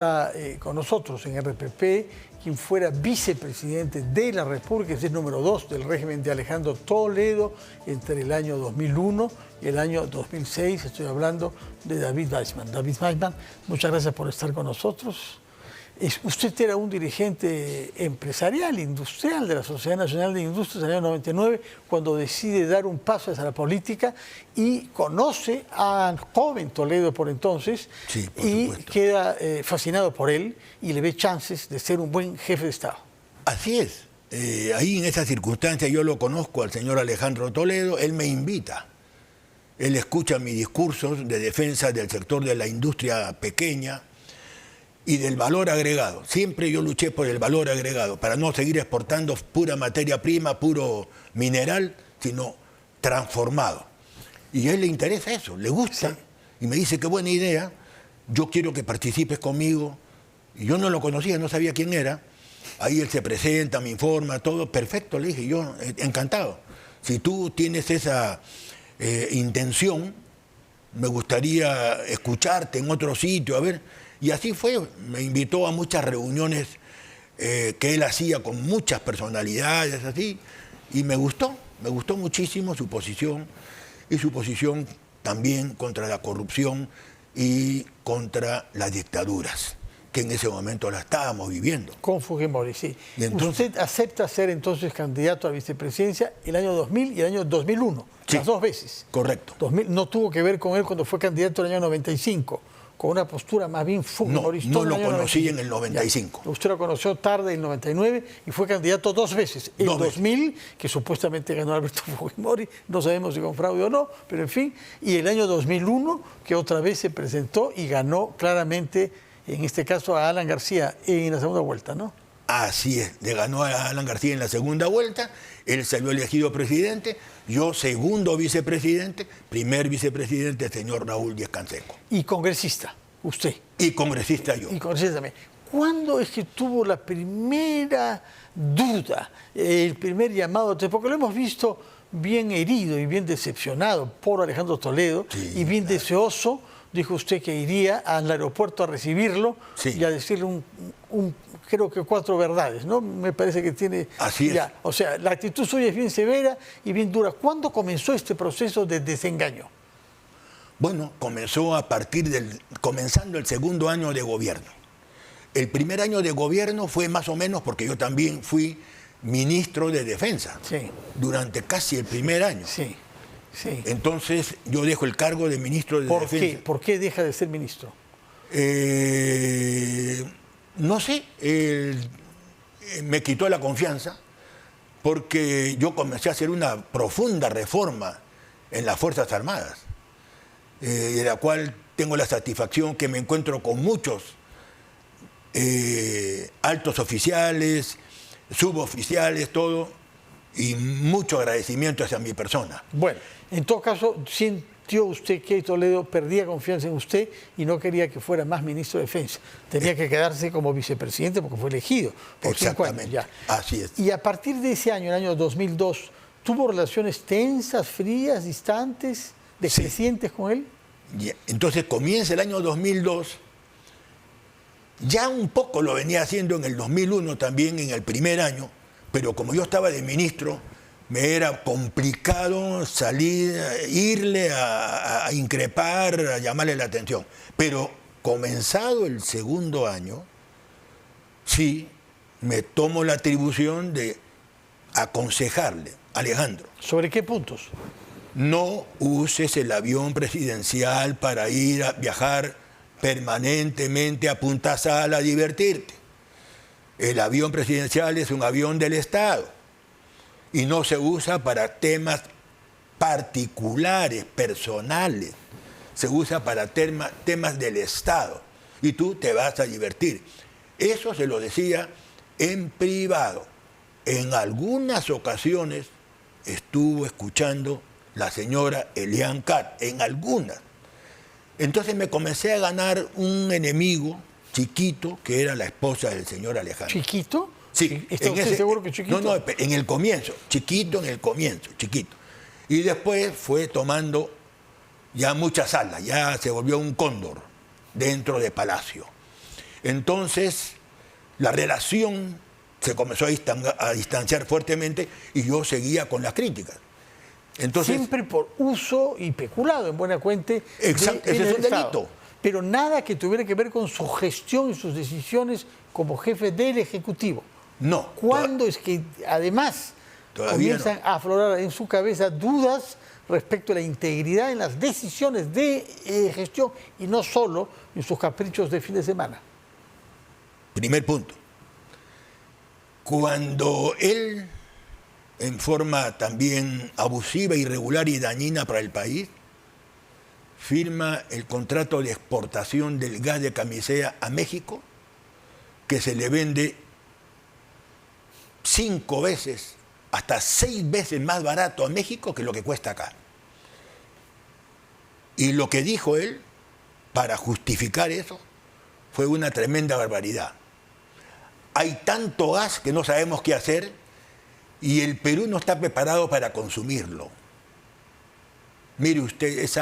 Con nosotros en RPP, quien fuera vicepresidente de la República, es el número 2 del régimen de Alejandro Toledo entre el año 2001 y el año 2006. Estoy hablando de David Weissman. David Weissman, muchas gracias por estar con nosotros. Usted era un dirigente empresarial, industrial de la Sociedad Nacional de Industrias en el año 99, cuando decide dar un paso hacia la política y conoce a joven Toledo por entonces, sí, por y supuesto. queda fascinado por él y le ve chances de ser un buen jefe de Estado. Así es. Ahí en esa circunstancia yo lo conozco al señor Alejandro Toledo, él me invita. Él escucha mis discursos de defensa del sector de la industria pequeña y del valor agregado. Siempre yo luché por el valor agregado, para no seguir exportando pura materia prima, puro mineral, sino transformado. Y a él le interesa eso, le gusta, Sí. y me dice, qué buena idea, yo quiero que participes conmigo. Y yo no lo conocía, no sabía quién era. Ahí él se presenta, me informa, todo, perfecto, le dije, yo encantado. Si tú tienes esa intención, me gustaría escucharte en otro sitio, a ver. Y así fue, me invitó a muchas reuniones que él hacía con muchas personalidades, así, y me gustó muchísimo su posición, y su posición también contra la corrupción y contra las dictaduras, que en ese momento la estábamos viviendo. Con Fujimori, sí. Y entonces, Usted acepta ser entonces candidato a vicepresidencia el año 2000 y el año 2001, sí, las dos veces. correcto. 2000, no tuvo que ver con él cuando fue candidato en el año 95, con una postura más bien fujimorista. No lo conocí en el 95. Ya. Usted lo conoció tarde, en el 99, y fue candidato dos veces. El 2000, que supuestamente ganó Alberto Fujimori, no sabemos si con fraude o no, pero en fin. Y el año 2001, que otra vez se presentó y ganó claramente, en este caso a Alan García, en la segunda vuelta, ¿no? Así es, le ganó a Alan García en la segunda vuelta, él salió elegido presidente, yo segundo vicepresidente, primer vicepresidente el señor Raúl Díez Canseco. Y congresista, usted. Y congresista yo. Y congresista también. ¿Cuándo es que tuvo la primera duda, el primer llamado? Porque lo hemos visto bien herido y bien decepcionado por Alejandro Toledo, Sí, y bien claro. deseoso, dijo usted, que iría al aeropuerto a recibirlo, Sí. y a decirle creo que 4 verdades, ¿no? Me parece que tiene... Así es. Ya, o sea, la actitud suya es bien severa y bien dura. ¿Cuándo comenzó este proceso de desengaño? Bueno, comenzando el segundo año de gobierno. El primer año de gobierno fue más o menos porque yo también fui ministro de Defensa. Sí. Durante casi el primer año. Sí, sí. Entonces yo dejo el cargo de ministro de ¿Por Defensa. qué? ¿Por qué deja de ser ministro? No sé, me quitó la confianza porque yo comencé a hacer una profunda reforma en las Fuerzas Armadas, de la cual tengo la satisfacción que me encuentro con muchos altos oficiales, suboficiales, todo, y mucho agradecimiento hacia mi persona. Bueno, en todo caso, sintió usted que Toledo perdía confianza en usted y no quería que fuera más ministro de Defensa. Tenía que quedarse como vicepresidente porque fue elegido por 5 años. Exactamente, Ya. así es. Y a partir de ese año, el año 2002, ¿tuvo relaciones tensas, frías, distantes, decrecientes con él? Entonces comienza el año 2002, ya un poco lo venía haciendo en el 2001 también, en el primer año, pero como yo estaba de ministro, me era complicado irle a increpar, a llamarle la atención. Pero comenzado el segundo año, sí, me tomo la atribución de aconsejarle, Alejandro, ¿Sobre qué puntos? no uses el avión presidencial para ir a viajar permanentemente a punta sala a divertirte. El avión presidencial es un avión del Estado y no se usa para temas particulares, personales. Se usa para temas del Estado y tú te vas a divertir. Eso se lo decía en privado. En algunas ocasiones estuvo escuchando la señora Elian Kat, en algunas. Entonces me comencé a ganar un enemigo chiquito que era la esposa del señor Alejandro. ¿Chiquito? Sí. ¿Está usted seguro que chiquito? No, en el comienzo, chiquito en el comienzo, chiquito. Y después fue tomando ya muchas alas, ya se volvió un cóndor dentro de Palacio. Entonces, la relación se comenzó a distanciar fuertemente y yo seguía con las críticas. Entonces, siempre por uso y peculado, en buena cuenta, exacto, ese es un delito. Pero nada que tuviera que ver con su gestión y sus decisiones como jefe del Ejecutivo. No. ¿Cuándo es que además comienzan a aflorar en su cabeza dudas respecto a la integridad en las decisiones de gestión y no solo en sus caprichos de fin de semana? Primer punto. Cuando él, en forma también abusiva, irregular y dañina para el país, firma el contrato de exportación del gas de Camisea a México, que se le vende 5 veces, hasta 6 veces más barato a México que lo que cuesta acá. Y lo que dijo él, para justificar eso, fue una tremenda barbaridad. Hay tanto gas que no sabemos qué hacer y el Perú no está preparado para consumirlo. Mire usted, es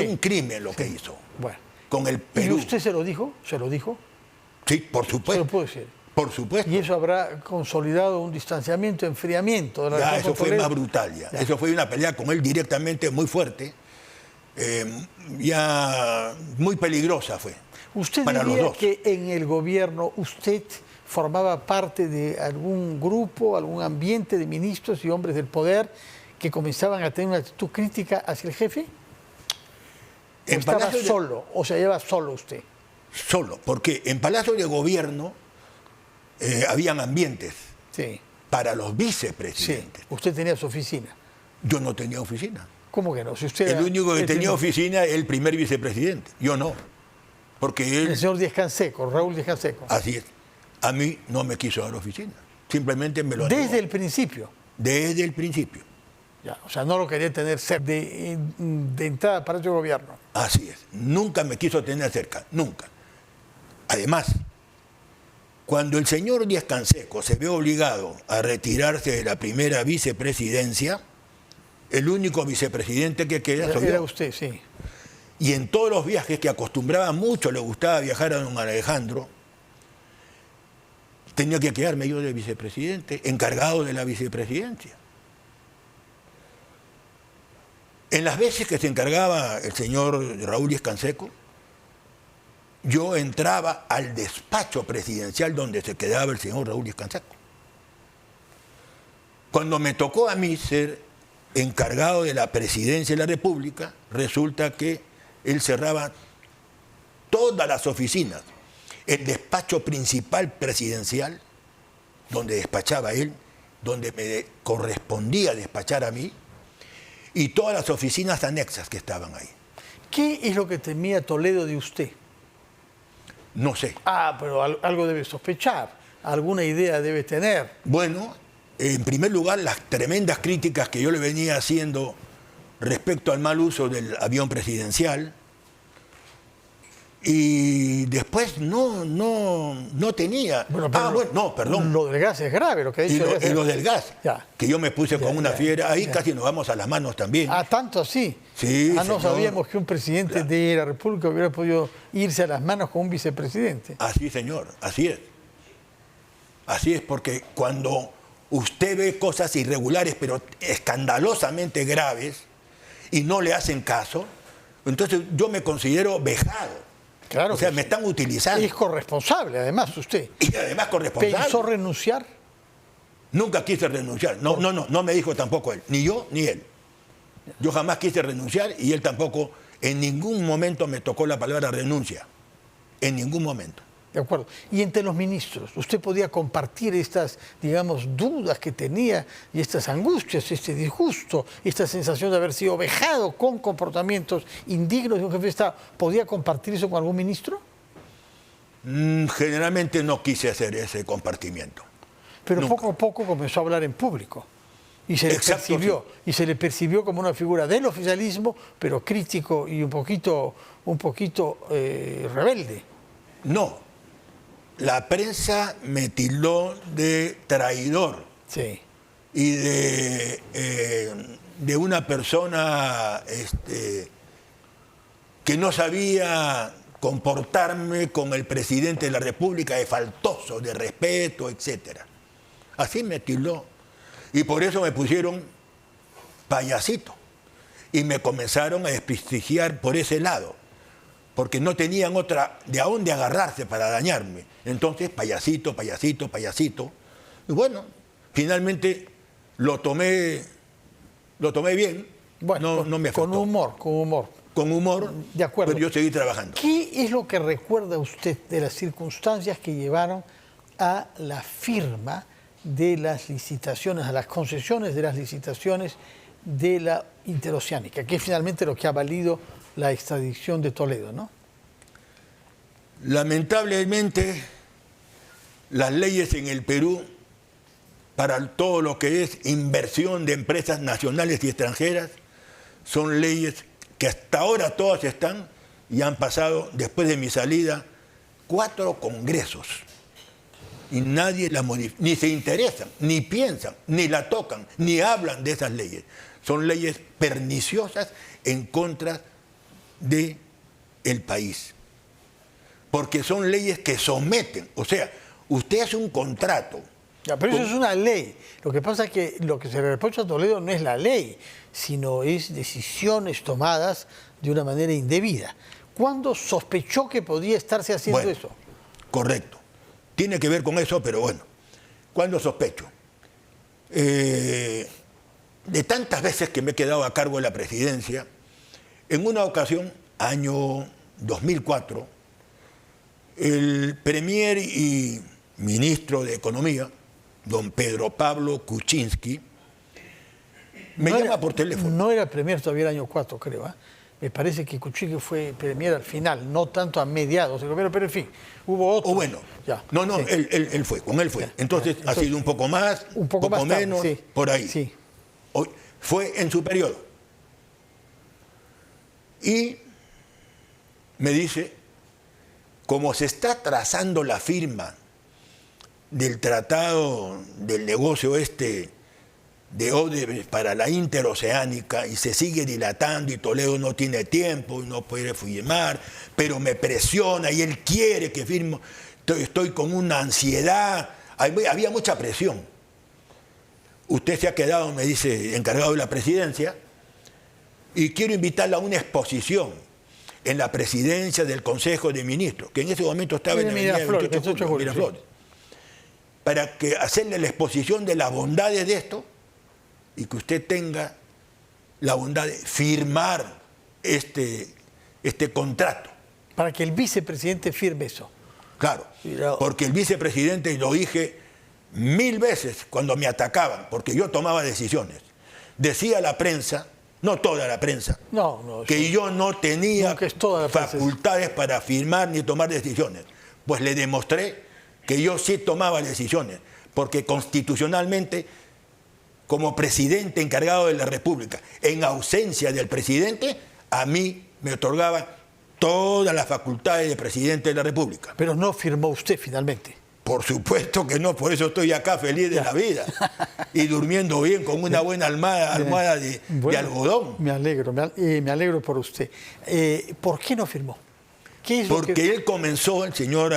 un crimen lo que hizo. Bueno. Con el Perú. ¿Y usted se lo dijo? ¿Se lo dijo? Sí, por supuesto. Se lo puedo decir. Por supuesto. Y eso habrá consolidado un distanciamiento, enfriamiento de la ya, relación eso fue más brutal ya. Eso fue una pelea con él directamente muy fuerte. Ya muy peligrosa fue. ¿Usted para diría los dos. que en el gobierno usted formaba parte de algún grupo, algún ambiente de ministros y hombres del poder que comenzaban a tener una actitud crítica hacia el jefe? ¿O estaba solo? ¿O se lleva solo usted? Solo, porque en Palacio de Gobierno habían ambientes para los vicepresidentes. Sí. Usted tenía su oficina. Yo no tenía oficina. ¿Cómo que no? Si usted el único que tenía oficina es el primer vicepresidente. Yo no. Porque él... El señor Díaz-Canseco, Raúl Díaz-Canseco. Así es. A mí no me quiso dar oficina. Simplemente me lo negó. ¿Desde el principio? Desde el principio. Ya, o sea, no lo quería tener cerca de entrada para el gobierno. Así es. Nunca me quiso tener cerca. Nunca. Además, cuando el señor Díaz-Canseco se ve obligado a retirarse de la primera vicepresidencia, el único vicepresidente que queda soy yo. Era usted, sí. Y en todos los viajes que acostumbraba mucho, le gustaba viajar a don Alejandro, tenía que quedarme yo de vicepresidente, encargado de la vicepresidencia. En las veces que se encargaba el señor Raúl Díaz-Canseco, yo entraba al despacho presidencial donde se quedaba el señor Raúl Díaz-Canseco. Cuando me tocó a mí ser encargado de la presidencia de la República, resulta que él cerraba todas las oficinas, el despacho principal presidencial, donde despachaba él, donde me correspondía despachar a mí, y todas las oficinas anexas que estaban ahí. ¿Qué es lo que temía Toledo de usted? No sé. Pero algo debe sospechar, alguna idea debe tener. Bueno, en primer lugar, las tremendas críticas que yo le venía haciendo respecto al mal uso del avión presidencial. Y después no tenía. Bueno, no, perdón. Lo del gas es grave, lo que ha dicho. Y lo del gas, que yo me puse con una fiera, ahí casi nos vamos a las manos también. ¿Tanto así? Sí, no señor. sabíamos que un presidente de la República hubiera podido irse a las manos con un vicepresidente. Así, señor, así es. Así es, porque cuando usted ve cosas irregulares, pero escandalosamente graves, y no le hacen caso, entonces yo me considero vejado. Claro, o sea, me están utilizando. Es corresponsable, además, usted. Y además corresponsable. ¿Pensó renunciar? Nunca quise renunciar. No me dijo tampoco él. Ni yo, ni él. Yo jamás quise renunciar y él tampoco en ningún momento me tocó la palabra renuncia. En ningún momento. De acuerdo. Y entre los ministros, ¿usted podía compartir estas, digamos, dudas que tenía y estas angustias, este disgusto, esta sensación de haber sido vejado con comportamientos indignos de un jefe de Estado? ¿Podía compartir eso con algún ministro? Generalmente no quise hacer ese compartimiento. Pero Nunca. poco a poco comenzó a hablar en público. Y se le percibió como una figura del oficialismo, pero crítico y un poquito rebelde. No. La prensa me tildó de traidor. Sí. Y de una persona que no sabía comportarme con el presidente de la República de faltoso, de respeto, etc. Así me tildó. Y por eso me pusieron payasito. Y me comenzaron a desprestigiar por ese lado. Porque no tenían otra de a dónde agarrarse para dañarme. Entonces, payasito, payasito, payasito. Y bueno, finalmente lo tomé bien. Bueno, no me afectó. Con humor. Con humor, de acuerdo. Pero yo seguí trabajando. ¿Qué es lo que recuerda usted de las circunstancias que llevaron a la firma de las licitaciones, a las concesiones de las licitaciones de la interoceánica, que es finalmente lo que ha valido la extradición de Toledo, ¿no? Lamentablemente, las leyes en el Perú para todo lo que es inversión de empresas nacionales y extranjeras son leyes que hasta ahora todas están y han pasado, después de mi salida, 4 congresos. Y nadie las modifica, ni se interesan, ni piensan, ni la tocan, ni hablan de esas leyes. Son leyes perniciosas en contra del país. Porque son leyes que someten. O sea, usted hace un contrato. Ya, pero eso es una ley. Lo que pasa es que lo que se le reprocha a Toledo no es la ley, sino es decisiones tomadas de una manera indebida. ¿Cuándo sospechó que podía estarse haciendo eso? Correcto. Tiene que ver con eso, pero bueno. ¿Cuándo sospecho? De tantas veces que me he quedado a cargo de la presidencia, en una ocasión, año 2004, el premier y ministro de Economía, don Pedro Pablo Kuczynski, me llama por teléfono. No era premier todavía el año 4, creo. Me parece que Kuczynski fue premier al final, no tanto a mediados, pero en fin, hubo otro. O bueno, ya, no, sí. él fue, con él fue. Ya, entonces ha sido un poco más, un poco más tarde, menos, sí, por ahí. Sí. Fue en su periodo. Y me dice, como se está trazando la firma del tratado del negocio de Odebrecht para la interoceánica y se sigue dilatando y Toledo no tiene tiempo y no puede firmar, pero me presiona y él quiere que firme, estoy con una ansiedad, había mucha presión. Usted se ha quedado, me dice, encargado de la presidencia y quiero invitarla a una exposición en la presidencia del Consejo de Ministros, que en ese momento estaba en la avenida 28 de julio, Miraflores, para que hacerle la exposición de las bondades de esto y que usted tenga la bondad de firmar este contrato. Para que el vicepresidente firme eso. Claro, porque el vicepresidente, y lo dije 1000 veces cuando me atacaban, porque yo tomaba decisiones, decía la prensa, no toda la prensa, que yo no tenía facultades para firmar ni tomar decisiones. Pues le demostré que yo sí tomaba decisiones, porque constitucionalmente, como presidente encargado de la República, en ausencia del presidente, a mí me otorgaba todas las facultades de presidente de la República. Pero no firmó usted finalmente. Por supuesto que no, por eso estoy acá feliz de la vida y durmiendo bien con una buena almohada de algodón. Me alegro por usted. ¿Por qué no firmó? Porque él comenzó, el señor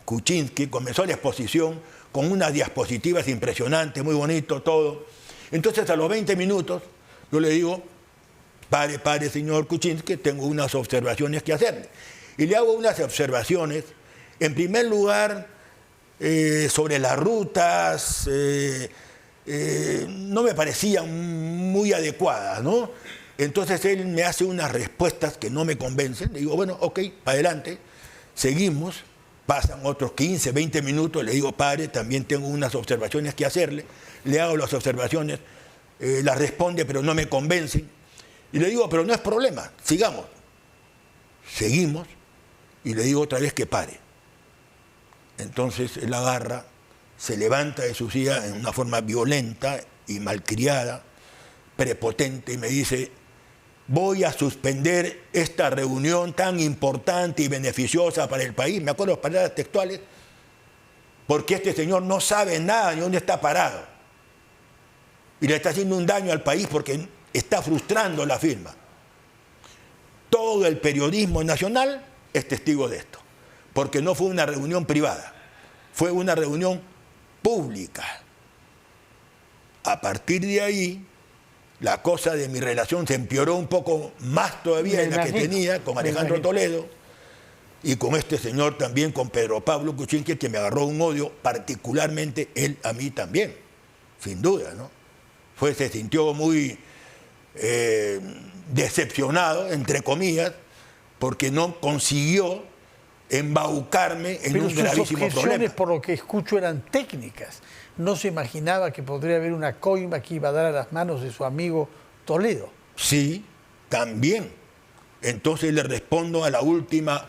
Kuczynski, comenzó la exposición con unas diapositivas impresionantes, muy bonito todo. Entonces a los 20 minutos yo le digo, pare, señor Kuczynski, tengo unas observaciones que hacerle. Y le hago unas observaciones, en primer lugar, sobre las rutas, no me parecían muy adecuadas, ¿no? Entonces él me hace unas respuestas que no me convencen. Le digo, bueno, ok, para adelante, seguimos. Pasan otros 15, 20 minutos, le digo, pare, también tengo unas observaciones que hacerle. Le hago las observaciones, las responde, pero no me convencen. Y le digo, pero no es problema, sigamos. Seguimos y le digo otra vez que pare. Entonces él agarra, se levanta de su silla en una forma violenta y malcriada, prepotente, y me dice, voy a suspender esta reunión tan importante y beneficiosa para el país, me acuerdo las palabras textuales, porque este señor no sabe nada ni dónde está parado. Y le está haciendo un daño al país porque está frustrando la firma. Todo el periodismo nacional es testigo de esto, porque no fue una reunión privada, fue una reunión pública. A partir de ahí, la cosa de mi relación se empeoró un poco más todavía de la que tenía con Alejandro Toledo y con este señor también, con Pedro Pablo Kuczynski, que me agarró un odio, particularmente él a mí también, sin duda, ¿no? Se sintió muy decepcionado, entre comillas, porque no consiguió embaucarme en un gravísimo problema. Sus objeciones, por lo que escucho, eran técnicas. No se imaginaba que podría haber una coima que iba a dar a las manos de su amigo Toledo. Sí, también. Entonces le respondo a la última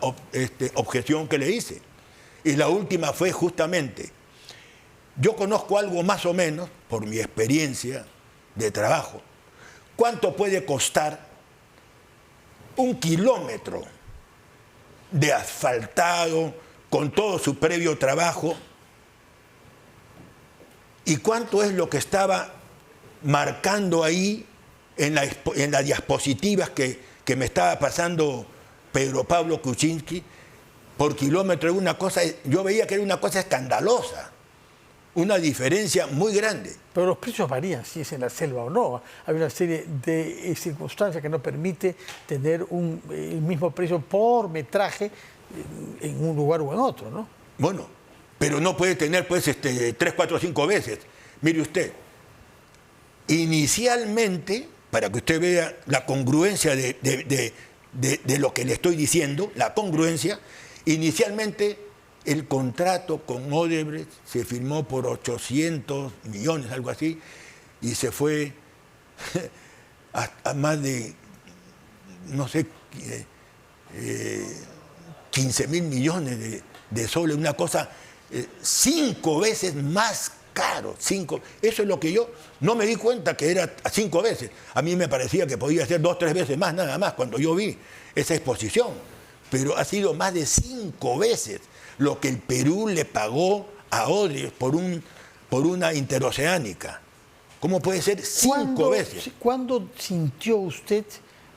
objeción que le hice. Y la última fue justamente, yo conozco algo más o menos, por mi experiencia de trabajo, cuánto puede costar 1 kilómetro de asfaltado con todo su previo trabajo y cuánto es lo que estaba marcando ahí en las diapositivas que me estaba pasando Pedro Pablo Kuczynski por kilómetro. Una cosa, yo veía que era una cosa escandalosa, una diferencia muy grande. Pero los precios varían, si es en la selva o no. Hay una serie de circunstancias que no permite tener el mismo precio por metraje en un lugar o en otro, ¿no? Bueno, pero no puede tener pues 3, 4, 5 veces. Mire usted, inicialmente, para que usted vea la congruencia de lo que le estoy diciendo, la congruencia, inicialmente el contrato con Odebrecht se firmó por 800 millones, algo así, y se fue a más de, no sé, 15.000 millones de soles, una cosa 5 veces más caro. Eso es lo que yo no me di cuenta que era 5 veces. A mí me parecía que podía ser 2, 3 veces más, nada más, cuando yo vi esa exposición. Pero ha sido más de 5 veces lo que el Perú le pagó a Odebrecht por una interoceánica. ¿Cómo puede ser 5 veces? ¿Cuándo sintió usted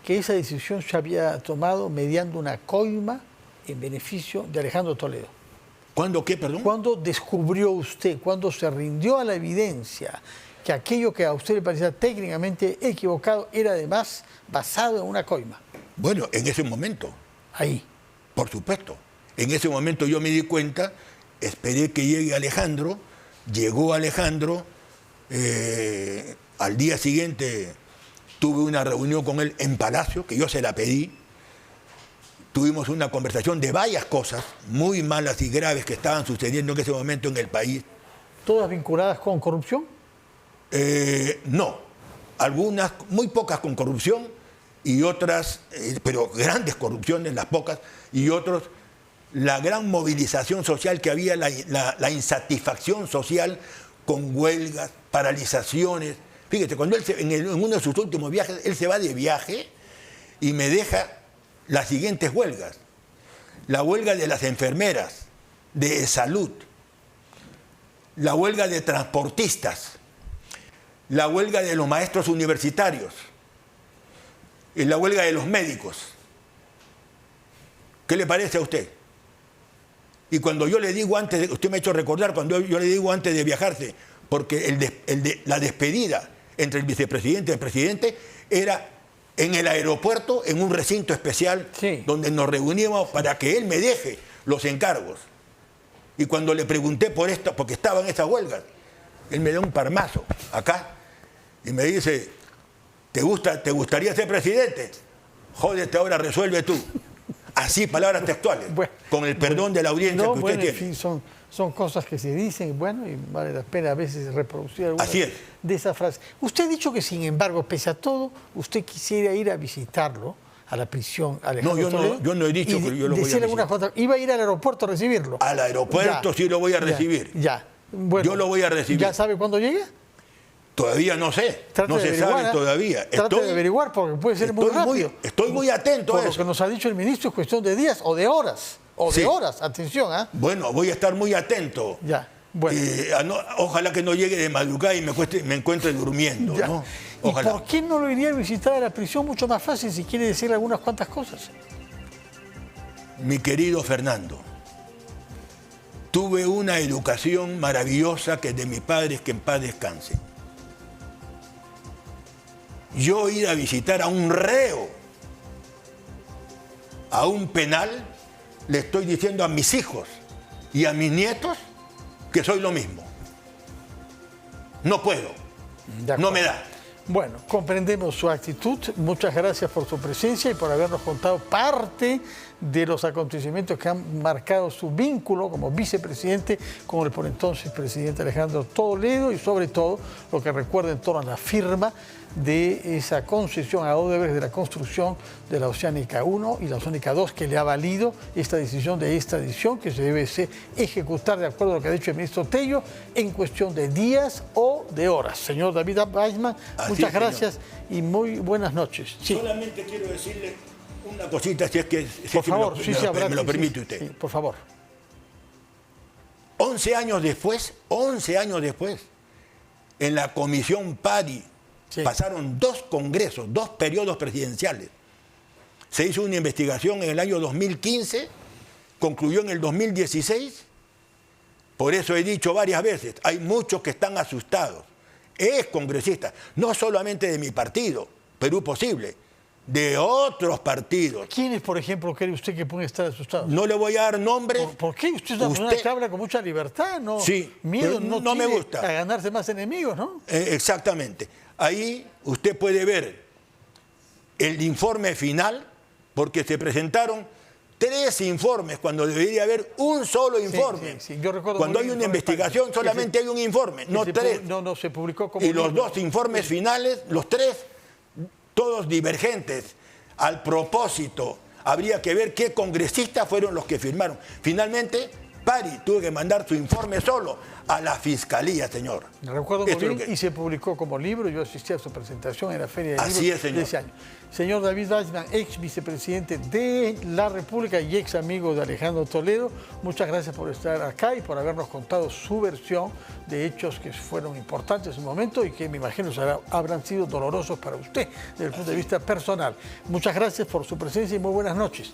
que esa decisión se había tomado mediante una coima en beneficio de Alejandro Toledo? ¿Cuándo qué, perdón? ¿Cuándo descubrió usted, cuándo se rindió a la evidencia que aquello que a usted le parecía técnicamente equivocado era además basado en una coima? Bueno, en ese momento. Ahí. Por supuesto. En ese momento yo me di cuenta, esperé que llegue Alejandro, llegó Alejandro, al día siguiente tuve una reunión con él en Palacio, que yo se la pedí. Tuvimos una conversación de varias cosas muy malas y graves que estaban sucediendo en ese momento en el país. ¿Todas vinculadas con corrupción? No, algunas, muy pocas con corrupción y otras, pero grandes corrupciones, las pocas, y otros, la gran movilización social que había, la insatisfacción social con huelgas, paralizaciones. Fíjate, cuando él en uno de sus últimos viajes, él se va de viaje y me deja las siguientes huelgas. La huelga de las enfermeras, de salud, la huelga de transportistas, la huelga de los maestros universitarios y la huelga de los médicos. ¿Qué le parece a usted? Y cuando yo le digo antes, usted me ha hecho recordar, cuando yo le digo antes de viajarse, porque la despedida entre el vicepresidente y el presidente era en el aeropuerto, en un recinto especial, sí, donde nos reuníamos para que él me deje los encargos. Y cuando le pregunté por esto, porque estaba en esa huelga, él me da un parmazo acá y me dice, ¿te gustaría ser presidente? Jódete ahora, resuelve tú. Así, palabras textuales, bueno, con el perdón de la audiencia que usted tiene. En fin, son cosas que se dicen, bueno, y vale la pena a veces reproducir algunas de esas frases. Usted ha dicho que, sin embargo, pese a todo, usted quisiera ir a visitarlo a la prisión. No, yo no he dicho que yo lo voy a visitar. ¿Iba a ir al aeropuerto a recibirlo? Al aeropuerto ya, sí lo voy a recibir. Ya. Bueno, yo lo voy a recibir. ¿Ya sabe cuándo llegue? Todavía no sé, no se sabe todavía. Trate de averiguar porque puede ser muy rápido. Estoy muy atento a eso. Por lo que nos ha dicho el ministro es cuestión de días o de horas. De horas, atención. Bueno, voy a estar muy atento. Ya, bueno. Ojalá que no llegue de madrugada y me encuentre durmiendo. ¿No? Ojalá. ¿Y por qué no lo iría a visitar a la prisión? Mucho más fácil si quiere decirle algunas cuantas cosas. Mi querido Fernando, tuve una educación maravillosa que de mis padres, que en paz descanse. Yo ir a visitar a un reo, a un penal, le estoy diciendo a mis hijos y a mis nietos que soy lo mismo. No puedo, no me da. Bueno, comprendemos su actitud. Muchas gracias por su presencia y por habernos contado parte de los acontecimientos que han marcado su vínculo como vicepresidente con el por entonces presidente Alejandro Toledo y sobre todo lo que recuerda en torno a la firma de esa concesión a Odebrecht de la construcción de la Oceánica 1 y la Oceánica 2 que le ha valido esta decisión de extradición que se debe ejecutar de acuerdo a lo que ha dicho el ministro Tello en cuestión de días o de horas. Señor David Weissman, muchas gracias y muy buenas noches. Sí. Solamente quiero decirle una cosita, si es que por favor, me lo permite usted. Sí, por favor. 11 años después, en la comisión PADI, pasaron 2 congresos, 2 periodos presidenciales. Se hizo una investigación en el año 2015, concluyó en el 2016. Por eso he dicho varias veces, hay muchos que están asustados. Es congresista, no solamente de mi partido, Perú Posible, de otros partidos. ¿Quiénes, por ejemplo, cree usted que pueden estar asustados? No le voy a dar nombres. ¿Por qué? Usted es una persona que habla con mucha libertad, ¿no? Sí, miedo no me gusta. A ganarse más enemigos, ¿no? Exactamente. Ahí usted puede ver el informe final, porque se presentaron 3 informes cuando debería haber un solo informe. Sí. Yo recuerdo cuando hay una investigación solamente hay un informe, no 3. No, se publicó como... Y los 2 informes finales, los 3, todos divergentes. Al propósito, habría que ver qué congresistas fueron los que firmaron. Finalmente, PADI tuvo que mandar su informe solo a la Fiscalía, señor. Recuerdo muy bien, y se publicó como libro. Yo asistí a su presentación en la Feria de Libros de ese año. Señor David Weissman, ex vicepresidente de la República y ex amigo de Alejandro Toledo, muchas gracias por estar acá y por habernos contado su versión de hechos que fueron importantes en su momento y que me imagino habrán sido dolorosos para usted desde el punto de vista personal. Muchas gracias por su presencia y muy buenas noches.